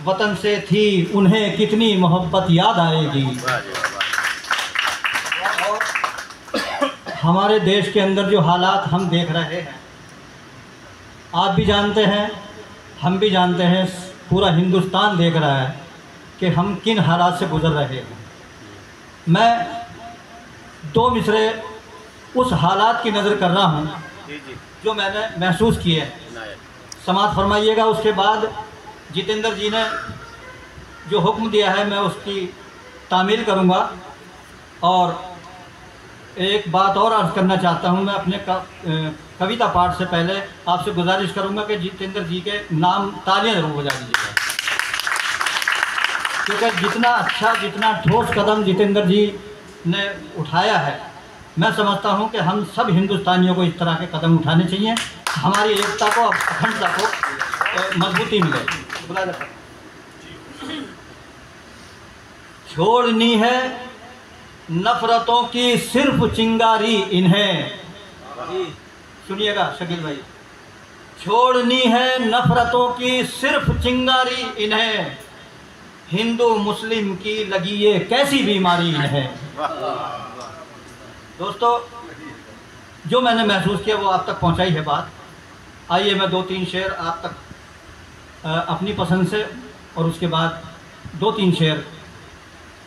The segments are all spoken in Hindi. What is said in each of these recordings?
वतन से थी उन्हें कितनी मोहब्बत याद आएगी। हमारे देश के अंदर जो हालात हम देख रहे हैं, आप भी जानते हैं, हम भी जानते हैं, पूरा हिंदुस्तान देख रहा है कि हम किन हालात से गुज़र रहे हैं। मैं दो मिसरे उस हालात की नज़र कर रहा हूँ जो मैंने महसूस किए, समाअत फरमाइएगा। उसके बाद जितेंद्र जी ने जो हुक्म दिया है मैं उसकी तामील करूँगा। और एक बात और अर्ज़ करना चाहता हूँ, मैं अपने कविता पाठ से पहले आपसे गुजारिश करूँगा कि जितेंद्र जी के नाम तालियां ज़रूर बजा दीजिएगा, क्योंकि जितना अच्छा, जितना ठोस कदम जितेंद्र जी ने उठाया है, मैं समझता हूँ कि हम सब हिंदुस्तानियों को इस तरह के कदम उठाने चाहिए। हमारी एकता को, अखंडता को मजबूती मिले। छोड़नी है नफरतों की सिर्फ चिंगारी इन्हें, सुनिएगा शकील भाई, छोड़नी है नफरतों की सिर्फ चिंगारी इन्हें, हिंदू मुस्लिम की लगी ये कैसी बीमारी इन्हें। दोस्तों, जो मैंने महसूस किया वो आप तक पहुंचाई है बात। आइए मैं दो तीन शेर आप तक अपनी पसंद से, और उसके बाद दो तीन शेर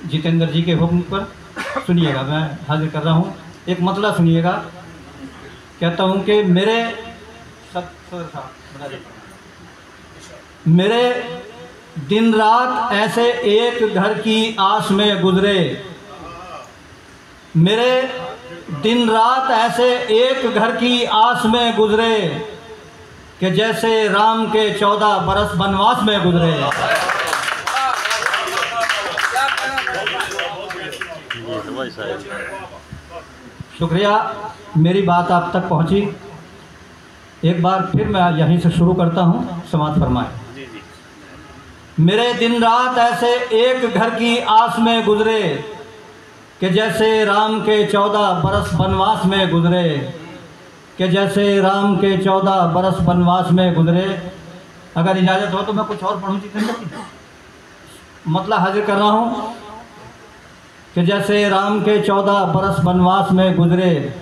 जितेंद्र जी के हुक्म पर सुनिएगा, मैं हाजिर कर रहा हूँ। एक मतला सुनिएगा। कहता हूँ कि मेरे दिन रात ऐसे एक घर की आस में गुजरे, मेरे दिन रात ऐसे एक घर की आस में गुजरे कि जैसे राम के 14 बरस वनवास में गुजरे। शुक्रिया, मेरी बात आप तक पहुंची। एक बार फिर मैं यहीं से शुरू करता हूं, समाअत फरमाए। मेरे दिन रात ऐसे एक घर की आस में गुजरे कि जैसे राम के 14 बरस वनवास में गुजरे, कि जैसे राम के 14 बरस वनवास में गुजरे। अगर इजाज़त हो तो मैं कुछ और पढ़ूँ जितेंद्र जी? मतलब हाजिर कर रहा हूँ कि जैसे राम के 14 बरस वनवास में गुजरे।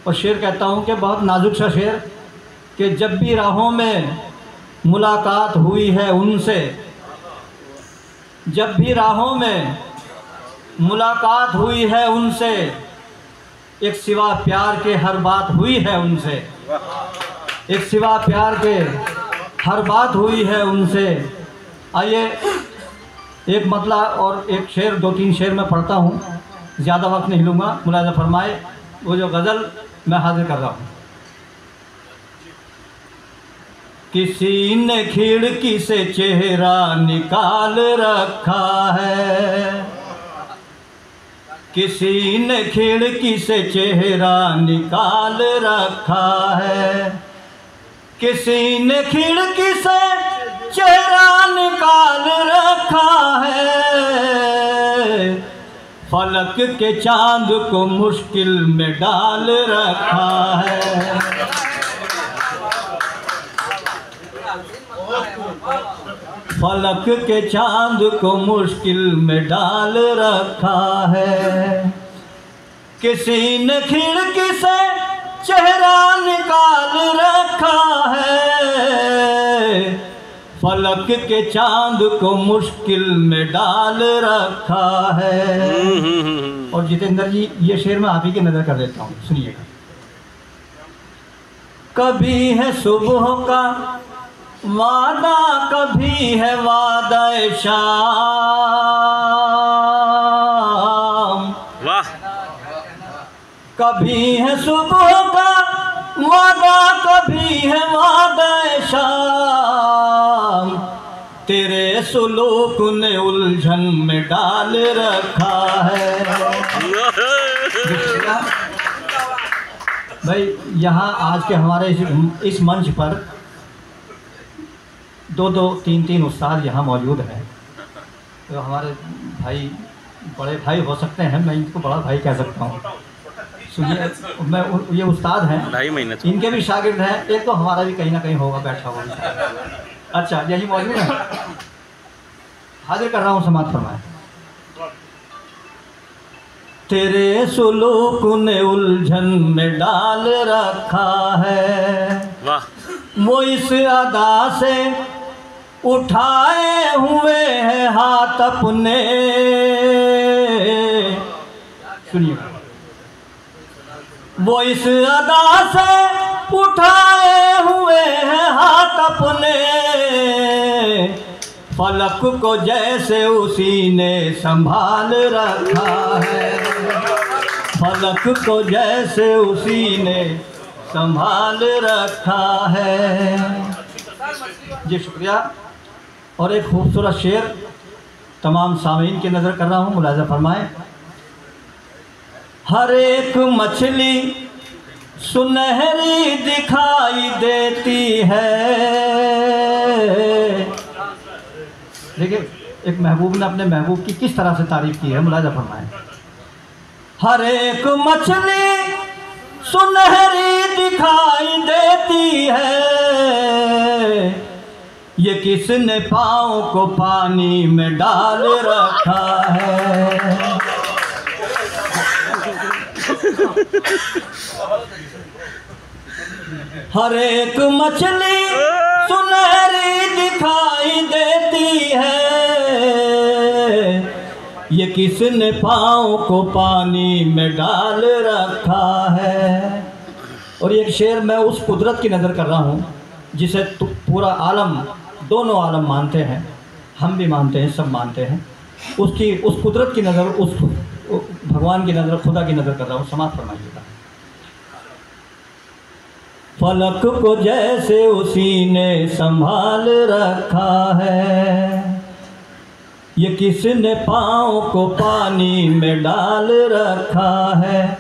और शेर कहता हूँ कि बहुत नाजुक सा शेर, कि जब भी राहों में मुलाकात हुई है उनसे, जब भी राहों में मुलाकात हुई है उनसे, एक सिवा प्यार के हर बात हुई है उनसे, एक सिवा प्यार के हर बात हुई है उनसे। आइए एक मतला और एक शेर, दो तीन शेर मैं पढ़ता हूँ, ज़्यादा वक्त नहीं लूँगा, मुलाज़ा फरमाए। वो जो गज़ल मैं हाजिर कर रहा हूँ। किसी ने खिड़की से चेहरा निकाल रखा है, किसी ने खिड़की से चेहरा निकाल रखा है, किसी ने खिड़की से चेहरा निकाल रखा है, फलक के चांद को मुश्किल में डाल रखा है। फलक के चांद को मुश्किल में डाल रखा है, किसी ने खिड़की से चेहरा निकाल रखा है, फलक के चांद को मुश्किल में डाल रखा है। और जितेंद्र जी, ये शेर मैं आप ही की नजर कर देता हूँ, सुनिएगा। कभी है सुबह का वादा, कभी है वादा शाम, वाह। कभी है सुबह का वादा, कभी है वादा शाम, तेरे सुलूक ने उलझन में डाल रखा है। भाई, यहाँ आज के हमारे इस मंच पर दो तीन उस्ताद यहाँ मौजूद हैं। तो हमारे भाई, बड़े भाई हो सकते हैं, मैं इनको बड़ा भाई कह सकता हूँ। सुनिए, मैं ये उस्ताद हैं, इनके भी शागिर्द हैं। एक तो हमारा भी कहीं ना कहीं होगा बैठा हुआ। अच्छा, यही मौजूद है। हाजिर कर रहा हूँ, समाप्त फरमाए। तेरे सुलूक ने उलझन में डाल रखा है, वाह। वो इस अदा से उठाए हुए हैं हाथ अपने। सुनिएगा, वो इस अदा से उठाए हुए हैं हाथ अपने, फलक को जैसे उसी ने संभाल रखा है, फलक को जैसे उसी ने संभाल रखा है। जी शुक्रिया। और एक खूबसूरत शेर तमाम सामीन की नज़र कर रहा हूँ, मुलाज़ा फरमाएं। हर एक मछली सुनहरी दिखाई देती है। देखिए एक महबूब ने अपने महबूब की किस तरह से तारीफ की है, मुलाज़ा फरमाएं। हर एक मछली सुनहरी दिखाई देती है, ये किसने पाँव को पानी में डाल रखा है। हर एक मछली सुनहरी दिखाई देती है, ये किसने पाँव को पानी में डाल रखा है। और एक शेर मैं उस कुदरत की नज़र कर रहा हूँ जिसे पूरा आलम, दोनों आलम मानते हैं, हम भी मानते हैं, सब मानते हैं। उसकी उस कुदरत की नज़र, उस भगवान की नज़र, खुदा की नज़र कर रहा हूँ। समाप्त फरमाइएगा। फलक को जैसे उसी ने संभाल रखा है, ये किसने पाँव को पानी में डाल रखा है।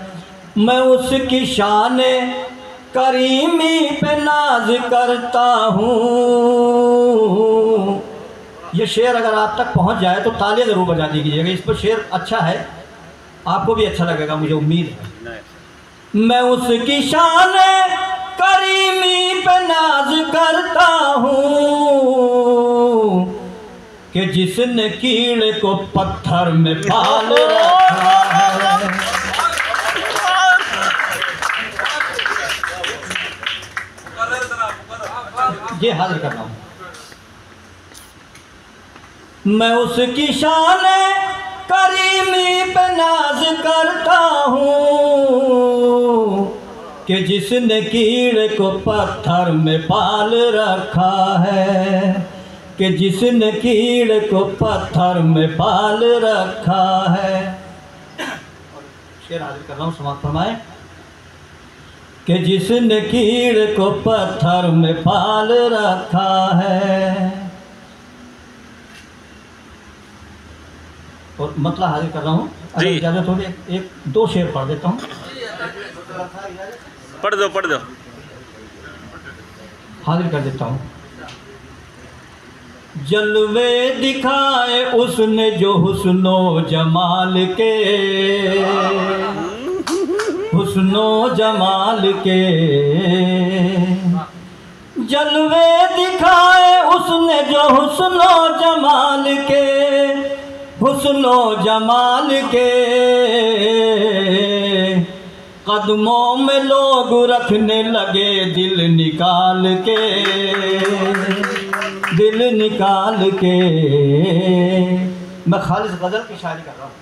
मैं उसकी शाने करीमी पे नाज करता हूँ। ये शेर अगर आप तक पहुँच जाए तो तालियां ज़रूर बजा दीजिएगा। इस पर शेर अच्छा है, आपको भी अच्छा लगेगा, मुझे उम्मीद है। मैं उसकी शाने करीमी पे नाज करता हूँ कि जिसने कीड़े को पत्थर में पाल रखा है। ये हाजिर कर रहा हूँ। मैं उसकी शान करीमी पे नाज करता हूँ कि जिसने कीड़े को पत्थर में पाल रखा है, कि जिसने कीड़े को पत्थर में पाल रखा है। शेर हाजिर कर रहा हूँ, समाप्त फरमाएं। कि जिसने कीड़े को पत्थर में पाल रखा है। और मतलब हाजिर कर रहा हूँ, अगर इजाज़त हो एक दो शेर पढ़ देता हूँ। पढ़ दो हाजिर कर देता हूँ। जलवे दिखाए उसने जो हुस्नो जमाल के, हुस्नो जमाल के। जलवे दिखाए उसने जो हुस्नो जमाल के, हुस्नो जमाल के। कदमों में लोग रखने लगे दिल निकाल के, दिल निकाल के। मैं खालिस गज़ल की शायरी कर रहा हूँ,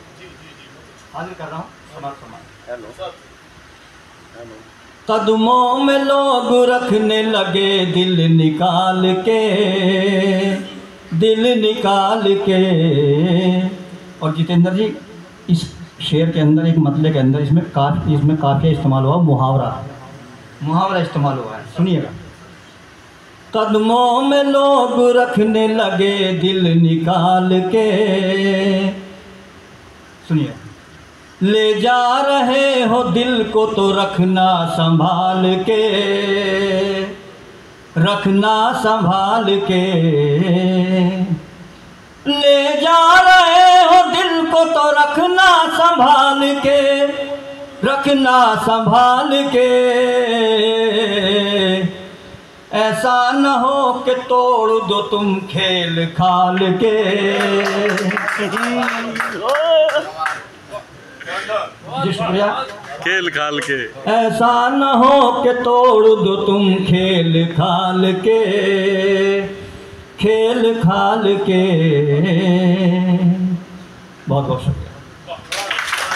हाजिर कर रहा हूँ, समाप्त। कदमों में लोग रखने लगे दिल निकाल के, दिल निकाल के। और जितेंद्र जी, इस शेर के अंदर, एक मतले के अंदर, इसमें काफिया इस्तेमाल हुआ, मुहावरा इस्तेमाल हुआ है। सुनिएगा। कदमों में लोग रखने लगे दिल निकाल के। सुनिए। ले जा रहे हो दिल को तो रखना संभाल के, रखना संभाल के। ले जा रहे हो दिल को तो रखना संभाल के, रखना संभाल के। ऐसा न हो कि तोड़ दो तुम खेल खाल के। जी शुक्रिया। खेल खाल के। ऐसा न हो कि तोड़ दो तुम खेल खाल के, खेल खाल के। बहुत बहुत शुक्रिया।